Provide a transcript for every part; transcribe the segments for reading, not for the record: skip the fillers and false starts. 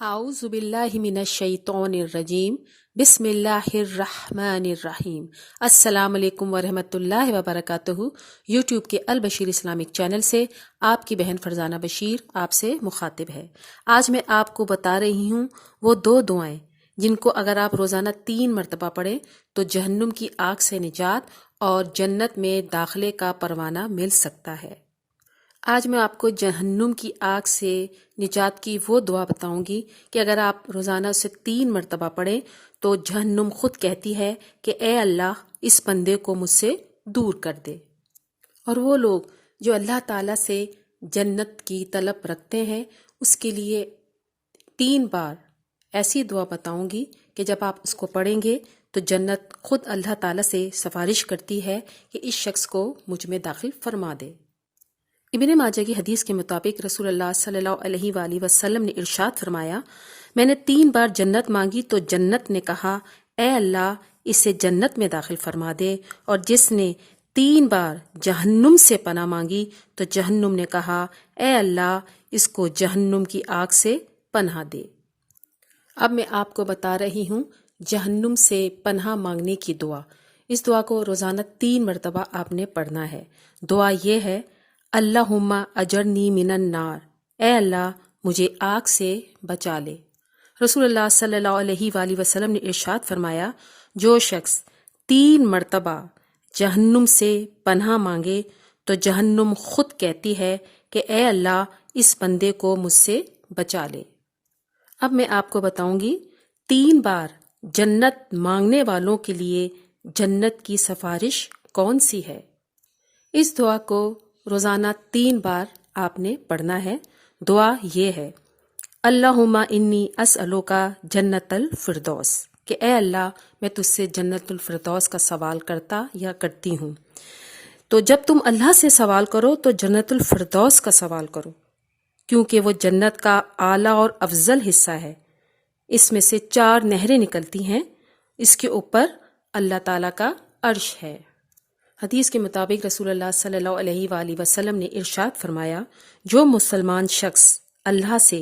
आऊज़ु बिल्लाहि मिनश शैतानिर रजीम बिस्मिल्लाहिर रहमानिर रहीम। अस्सलाम वालेकुम वरहमतुल्लाहि वबरकातुहू। यूट्यूब के अल बशीर इस्लामिक चैनल से आपकी बहन फरजाना बशीर आपसे मुखातिब है। आज मैं आपको बता रही हूँ वो दो दुआएं जिनको अगर आप रोज़ाना 3 मरतबा पढ़ें तो जहन्नुम की आग से निजात और जन्नत में दाखिले का परवाना मिल सकता है। आज मैं आपको जहन्नुम की आग से निजात की वो दुआ बताऊंगी कि अगर आप रोज़ाना उसे 3 मरतबा पढ़ें तो जहन्नुम खुद कहती है कि ए अल्लाह इस बंदे को मुझसे दूर कर दे। और वो लोग जो अल्लाह ताला से जन्नत की तलब रखते हैं उसके लिए 3 बार ऐसी दुआ बताऊंगी कि जब आप उसको पढ़ेंगे तो जन्नत खुद अल्लाह ताला से सिफारिश करती है कि इस शख्स को मुझ में दाखिल फरमा दे। इब्ने माजा की हदीस के मुताबिक रसूलुल्लाह सल्लल्लाहु अलैहि वसल्लम ने इरशाद फरमाया, मैंने 3 बार जन्नत मांगी तो जन्नत ने कहा, ए अल्लाह इसे जन्नत में दाखिल फरमा दे। और जिसने 3 बार जहन्नुम से पनाह मांगी तो जहन्नुम ने कहा, ए अल्लाह इसको जहन्नुम की आग से पनाह दे। अब मैं आपको बता रही हूँ जहन्नुम से पनाह मांगने की दुआ। इस दुआ को रोज़ाना 3 मरतबा आपने पढ़ना है। दुआ ये है, अल्लाहुम्मा अजरनी मिनन नार, ए अल्लाह मुझे आग से बचा ले। रसूलुल्लाह सल्लल्लाहु अलैहि वसल्लम ने इरशाद फरमाया, जो शख्स 3 मरतबा जहन्नुम से पनाह मांगे तो जहन्नुम खुद कहती है कि ए अल्लाह इस बंदे को मुझसे बचा ले। अब मैं आपको बताऊंगी 3 बार जन्नत मांगने वालों के लिए जन्नत की सिफारिश कौन सी है। इस दुआ को रोज़ाना 3 बार आपने पढ़ना है। दुआ ये है, अल्लाहुम्मा इन्नी अस्अलुका जन्नतल फिरदौस, कि ए अल्लाह मैं तुझसे जन्नतुल फिरदौस का सवाल करता या करती हूँ। तो जब तुम अल्लाह से सवाल करो तो जन्नतुल फिरदौस का सवाल करो, क्योंकि वो जन्नत का आला और अफजल हिस्सा है। इसमें से 4 नहरें निकलती हैं। इसके ऊपर अल्लाह ताला का अर्श है। हदीस के मुताबिक रसूलुल्लाह सल्लल्लाहु अलैहि वसल्लम ने इरशाद फरमाया, जो मुसलमान शख्स अल्लाह से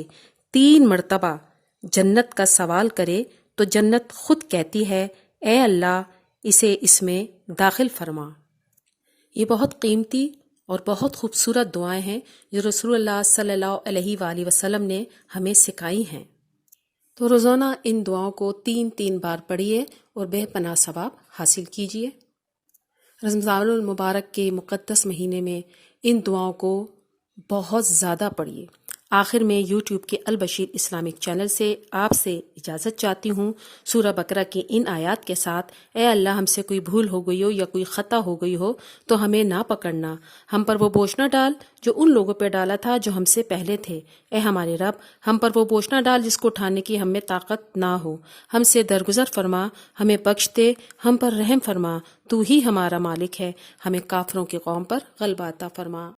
3 मरतबा जन्नत का सवाल करे तो जन्नत खुद कहती है, ए अल्लाह इसे इसमें दाखिल फरमा। ये बहुत कीमती और बहुत खूबसूरत दुआएं हैं जो रसूलुल्लाह सल्लल्लाहु अलैहि वसल्लम ने हमें सिखाई हैं। तो रोज़ाना इन दुआओं को 3-3 बार पढ़िए और बेपनाह सवाब हासिल कीजिए। रमज़ानुल मुबारक के मुक़द्दस महीने में इन दुआओं को बहुत ज़्यादा पढ़िए। आखिर में यूट्यूब के अल बशीर इस्लामिक चैनल से आपसे इजाज़त चाहती हूँ सूरह बकरा की इन आयात के साथ। ए अल्लाह हमसे कोई भूल हो गई हो या कोई ख़ता हो गई हो तो हमें ना पकड़ना, हम पर वो बोझ ना डाल जो उन लोगों पर डाला था जो हमसे पहले थे। ए हमारे रब, हम पर वो बोझ ना डाल जिसको उठाने की हमें ताकत ना हो। हमसे दरगुजर फरमा, हमें बख्श दे, हम पर रहम फरमा। तू ही हमारा मालिक है, हमें काफरों की कौम पर गलबा अता फरमा।